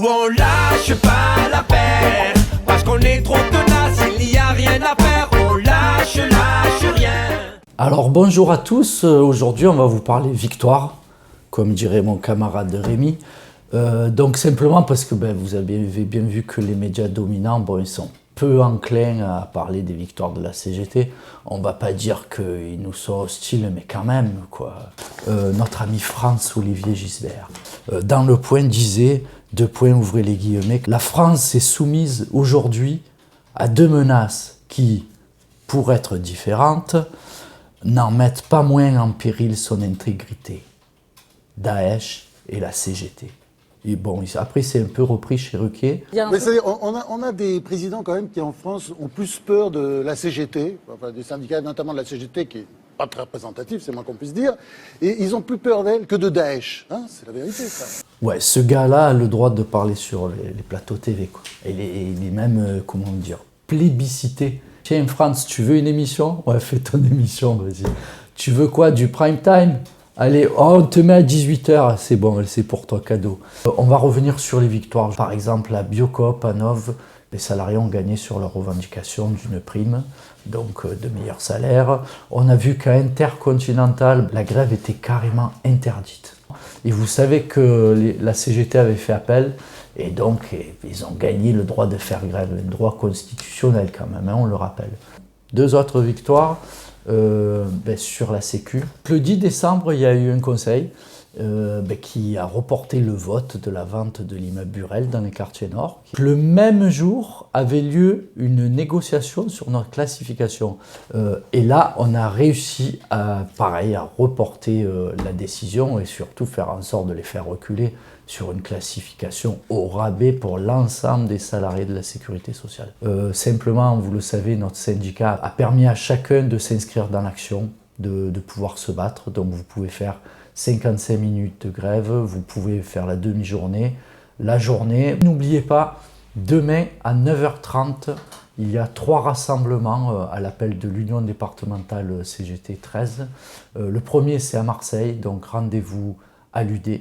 on lâche pas la paire, parce qu'on est trop tenace, il n'y a rien à faire, on lâche rien. Alors bonjour à tous, aujourd'hui on va vous parler victoire, comme dirait mon camarade Rémi. Donc simplement parce que vous avez bien vu que les médias dominants, ils sont peu enclins à parler des victoires de la CGT. On va pas dire qu'ils nous sont hostiles, mais quand même, quoi. Notre ami Franz-Olivier Gisbert, dans Le Point, disait, ouvrez les guillemets, la France est soumise aujourd'hui à deux menaces qui, pour être différentes, n'en mettent pas moins en péril son intégrité. Daesh et la CGT. Et bon, après c'est un peu repris chez Ruquier. Mais on a des présidents quand même qui en France ont plus peur de la CGT, enfin des syndicats notamment de la CGT qui est pas très représentatif, c'est moins qu'on puisse dire, et ils ont plus peur d'elle que de Daesh. Hein, c'est la vérité ça. Ouais, ce gars-là a le droit de parler sur les plateaux TV, quoi. Et il est même, comment dire, plébiscité. Tiens, Franz, tu veux une émission? Ouais, fais ton émission, vas-y. Tu veux quoi? Du prime time? Allez, on te met à 18h, c'est bon, c'est pour toi, cadeau. On va revenir sur les victoires. Par exemple, à Biocoop, à Nov, les salariés ont gagné sur leur revendication d'une prime, donc de meilleurs salaires. On a vu qu'à Intercontinental, la grève était carrément interdite. Et vous savez que la CGT avait fait appel, et donc ils ont gagné le droit de faire grève, un droit constitutionnel quand même, hein, on le rappelle. Deux autres victoires. Sur la Sécu. Le 10 décembre, il y a eu un conseil qui a reporté le vote de la vente de l'immeuble Burel dans les quartiers nord. Le même jour avait lieu une négociation sur notre classification. Et là, on a réussi à reporter la décision et surtout faire en sorte de les faire reculer sur une classification au rabais pour l'ensemble des salariés de la sécurité sociale. Simplement, vous le savez, notre syndicat a permis à chacun de s'inscrire dans l'action, de pouvoir se battre. Donc vous pouvez faire 55 minutes de grève, vous pouvez faire la demi-journée, la journée. N'oubliez pas, demain à 9h30, il y a 3 rassemblements à l'appel de l'Union départementale CGT 13. Le premier, c'est à Marseille, donc rendez-vous à l'UD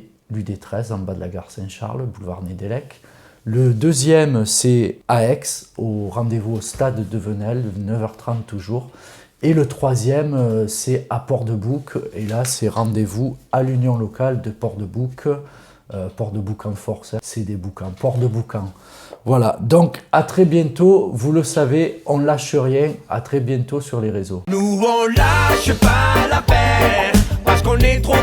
13, en bas de la gare Saint-Charles, boulevard Nédélec. Le deuxième, c'est à Aix, au rendez-vous au stade de Venelle, 9h30 toujours. Et le troisième, c'est à Port-de-Bouc, et là, c'est rendez-vous à l'union locale de Port-de-Bouc. Port-de-Bouc en force, c'est des boucans, Port-de-Boucan. Voilà, donc à très bientôt, vous le savez, on lâche rien, à très bientôt sur les réseaux. Nous on lâche pas la paire, parce qu'on est trop